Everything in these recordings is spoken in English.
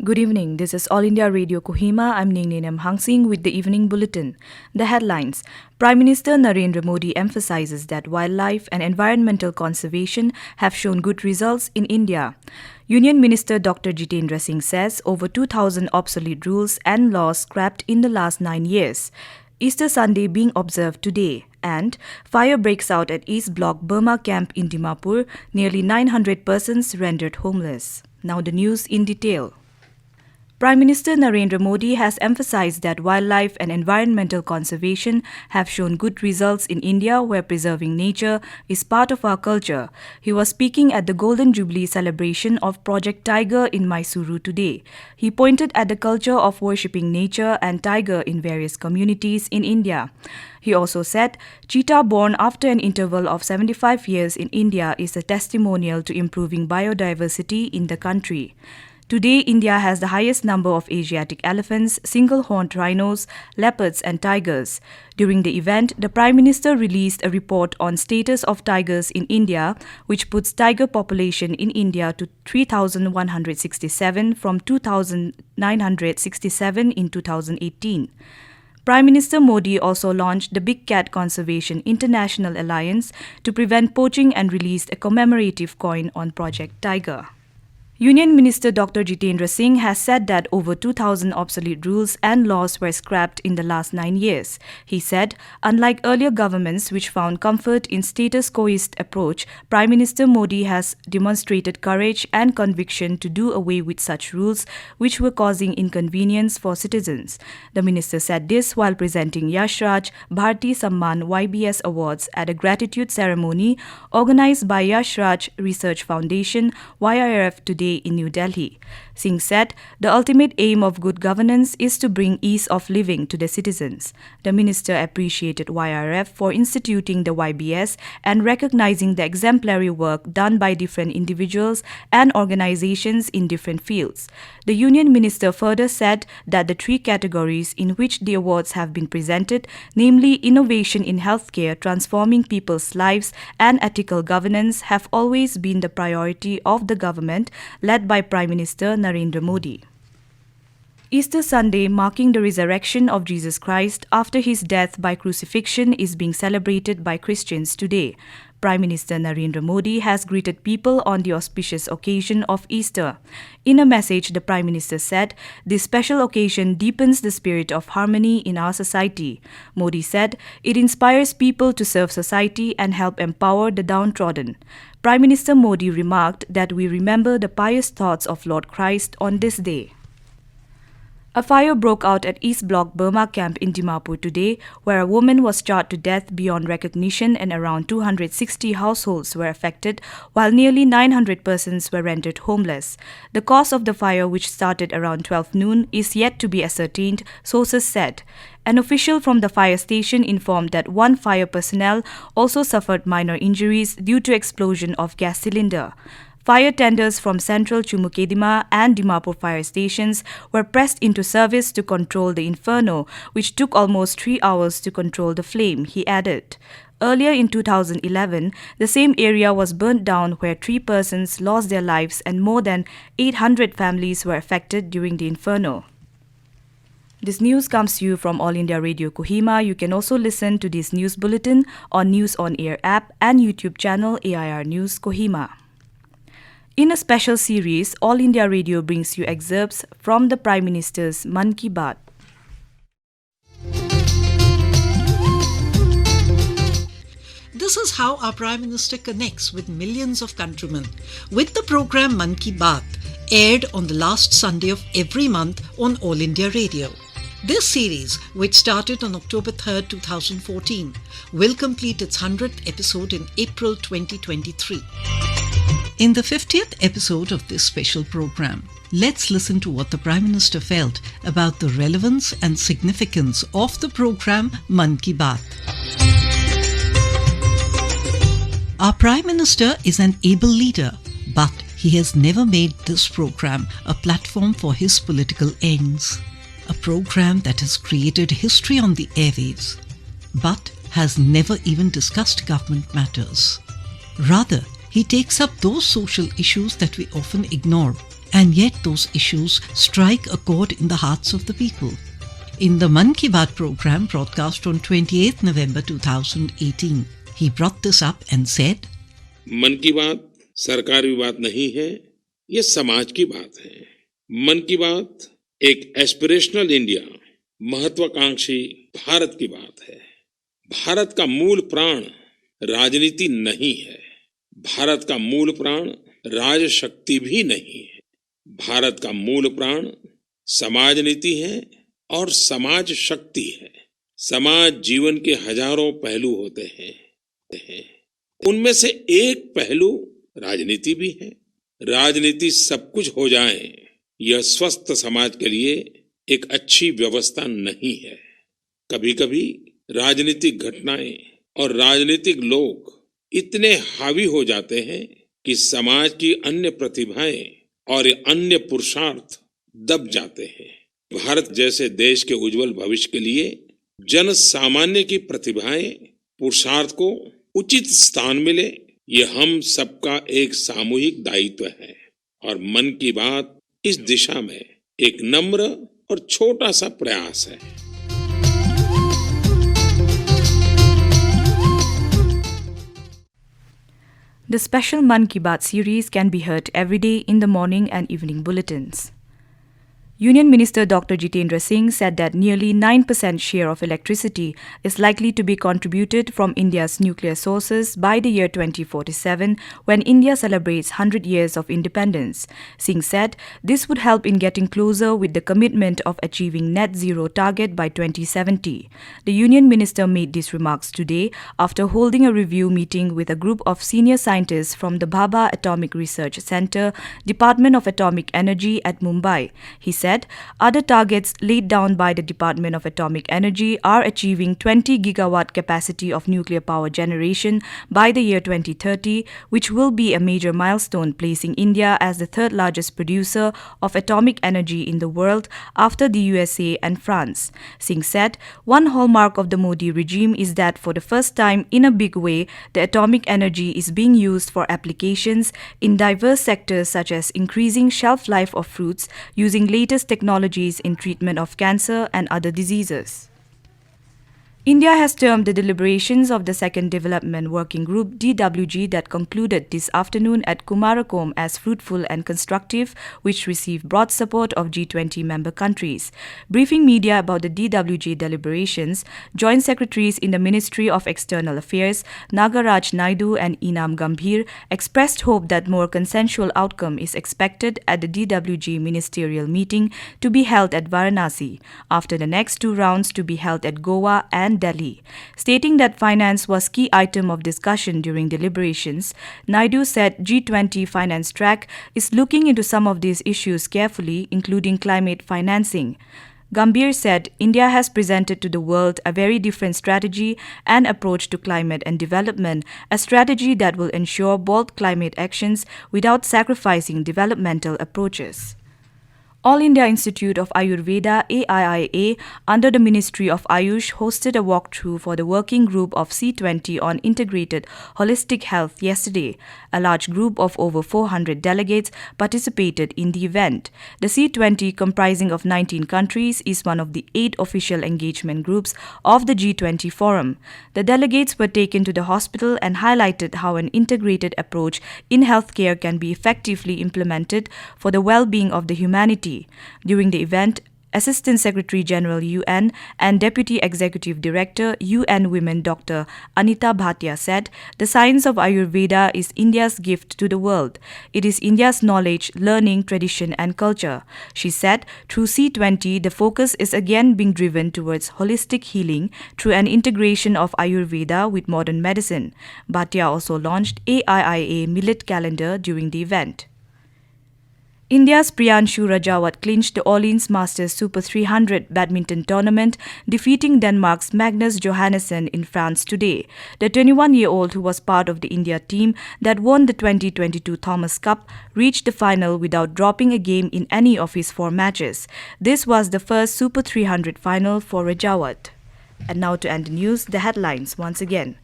Good evening. This is All India Radio Kohima. I'm Ningninam Hangsing with the evening bulletin. The headlines. Prime Minister Narendra Modi emphasizes that wildlife and environmental conservation have shown good results in India. Union Minister Dr Jitendra Singh says over 2,000 obsolete rules and laws scrapped in the last 9 years. Easter Sunday being observed today. And fire breaks out at East Block Burma camp in Dimapur, nearly 900 persons rendered homeless. Now the news in detail. Prime Minister Narendra Modi has emphasized that wildlife and environmental conservation have shown good results in India, where preserving nature is part of our culture. He was speaking at the Golden Jubilee celebration of Project Tiger in Mysuru today. He pointed at the culture of worshipping nature and tiger in various communities in India. He also said, cheetah born after an interval of 75 years in India is a testimonial to improving biodiversity in the country. Today, India has the highest number of Asiatic elephants, single-horned rhinos, leopards and tigers. During the event, the Prime Minister released a report on status of tigers in India, which puts tiger population in India to 3,167 from 2,967 in 2018. Prime Minister Modi also launched the Big Cat Conservation International Alliance to prevent poaching and released a commemorative coin on Project Tiger. Union Minister Dr Jitendra Singh has said that over 2,000 obsolete rules and laws were scrapped in the last 9 years. He said, unlike earlier governments which found comfort in status quoist approach, Prime Minister Modi has demonstrated courage and conviction to do away with such rules which were causing inconvenience for citizens. The minister said this while presenting Yash Raj Bharti Samman YBS Awards at a gratitude ceremony organized by Yash Raj Research Foundation YIRF today in New Delhi. Singh said, the ultimate aim of good governance is to bring ease of living to the citizens. The minister appreciated YRF for instituting the YBS and recognizing the exemplary work done by different individuals and organizations in different fields. The union minister further said that the three categories in which the awards have been presented, namely innovation in healthcare, transforming people's lives, and ethical governance, have always been the priority of the government led by Prime Minister Narendra Modi. Easter Sunday, marking the resurrection of Jesus Christ after his death by crucifixion, is being celebrated by Christians today. Prime Minister Narendra Modi has greeted people on the auspicious occasion of Easter. In a message, the Prime Minister said, this special occasion deepens the spirit of harmony in our society. Modi said, it inspires people to serve society and help empower the downtrodden. Prime Minister Modi remarked that we remember the pious thoughts of Lord Christ on this day. A fire broke out at East Block Burma camp in Dimapur today, where a woman was charred to death beyond recognition and around 260 households were affected, while nearly 900 persons were rendered homeless. The cause of the fire, which started around 12 noon, is yet to be ascertained, sources said. An official from the fire station informed that one fire personnel also suffered minor injuries due to explosion of gas cylinder. Fire tenders from Central Chumukedima and Dimapur fire stations were pressed into service to control the inferno, which took almost 3 hours to control the flame, he added. Earlier in 2011, the same area was burnt down where 3 persons lost their lives and more than 800 families were affected during the inferno. This news comes to you from All India Radio Kohima. You can also listen to this news bulletin on News on Air app and YouTube channel AIR News Kohima. In a special series, All India Radio brings you excerpts from the Prime Minister's Mann Ki Baat. This is how our Prime Minister connects with millions of countrymen with the program Mann Ki Baat, aired on the last Sunday of every month on All India Radio. This series, which started on October 3rd, 2014, will complete its 100th episode in April 2023. In the 50th episode of this special program, let's listen to what the Prime Minister felt about the relevance and significance of the program Mann Ki Baat. Our Prime Minister is an able leader, but he has never made this program a platform for his political ends. A program that has created history on the airwaves, but has never even discussed government matters. Rather, he takes up those social issues that we often ignore And yet those issues strike a chord in the hearts of the people. In the Mann Ki Baat program broadcast on 28th November 2018, he brought this up and said, मन की बात सरकारी बात नहीं है, ये समाज की बात है। मन की बात एक एस्पिरेशनल इंडिया, महत्वाकांक्षी भारत की बात है। भारत का मूल प्राण राजनीति नहीं है, भारत का मूल प्राण राजशक्ति भी नहीं है। भारत का मूल प्राण समाज नीति है और समाज शक्ति है। समाज जीवन के हजारों पहलू होते हैं, उनमें से एक पहलू राजनीति भी है। राजनीति सब कुछ हो जाए, यह स्वस्थ समाज के लिए एक अच्छी व्यवस्था नहीं है। कभी कभी राजनीतिक घटनाएं और राजनीतिक लोग इतने हावी हो जाते हैं कि समाज की अन्य प्रतिभाएं और अन्य पुरुषार्थ दब जाते हैं। भारत जैसे देश के उज्जवल भविष्य के लिए जन सामान्य की प्रतिभाएं, पुरुषार्थ को उचित स्थान मिले, ये हम सबका एक सामूहिक दायित्व है। और मन की बात इस दिशा में एक नम्र और छोटा सा प्रयास है। The special Mann Ki Baat series can be heard every day in the morning and evening bulletins. Union Minister Dr Jitendra Singh said that nearly 9% share of electricity is likely to be contributed from India's nuclear sources by the year 2047 when India celebrates 100 years of independence. Singh said this would help in getting closer with the commitment of achieving net zero target by 2070. The Union Minister made these remarks today after holding a review meeting with a group of senior scientists from the Bhabha Atomic Research Centre, Department of Atomic Energy at Mumbai. He said other targets laid down by the Department of Atomic Energy are achieving 20 gigawatt capacity of nuclear power generation by the year 2030, which will be a major milestone, placing India as the third largest producer of atomic energy in the world after the USA and France. Singh said one hallmark of the Modi regime is that for the first time in a big way, the atomic energy is being used for applications in diverse sectors such as increasing shelf life of fruits, using latest technologies in treatment of cancer and other diseases. India has termed the deliberations of the Second Development Working Group (DWG) that concluded this afternoon at Kumarakom as fruitful and constructive, which received broad support of G20 member countries. Briefing media about the DWG deliberations, Joint Secretaries in the Ministry of External Affairs, Nagaraj Naidu and Enam Gambhir, expressed hope that more consensual outcome is expected at the DWG ministerial meeting to be held at Varanasi, after the next two rounds to be held at Goa and Delhi. Stating that finance was key item of discussion during deliberations, Naidu said G20 finance track is looking into some of these issues carefully, including climate financing. Gambhir said India has presented to the world a very different strategy and approach to climate and development, a strategy that will ensure bold climate actions without sacrificing developmental approaches. All India Institute of Ayurveda AIIA under the Ministry of Ayush hosted a walkthrough for the working group of C20 on integrated holistic health yesterday. A large group of over 400 delegates participated in the event. The C20, comprising of 19 countries, is one of the 8 official engagement groups of the G20 forum. The delegates were taken to the hospital and highlighted how an integrated approach in healthcare can be effectively implemented for the well-being of the humanity. During the event, Assistant Secretary General UN and Deputy Executive Director UN Women Dr. Anita Bhatia said, "The science of Ayurveda is India's gift to the world. It is India's knowledge, learning, tradition and culture." She said, through C20, the focus is again being driven towards holistic healing through an integration of Ayurveda with modern medicine. Bhatia also launched AIIA Millet Calendar during the event. India's Priyanshu Rajawat clinched the Orleans Masters Super 300 badminton tournament, defeating Denmark's Magnus Johannesson in France today. The 21-year-old, who was part of the India team that won the 2022 Thomas Cup, reached the final without dropping a game in any of his 4 matches. This was the first Super 300 final for Rajawat. And now to end the news, the headlines once again.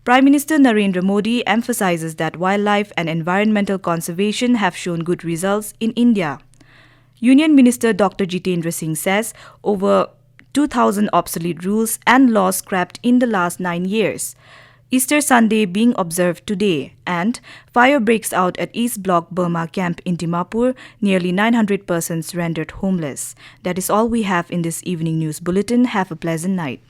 Prime Minister Narendra Modi emphasizes that wildlife and environmental conservation have shown good results in India. Union Minister Dr Jitendra Singh says over 2,000 obsolete rules and laws scrapped in the last 9 years. Easter Sunday being observed today, and fire breaks out at East Block Burma camp in Dimapur, nearly 900 persons rendered homeless. That is all we have in this evening news bulletin. Have a pleasant night.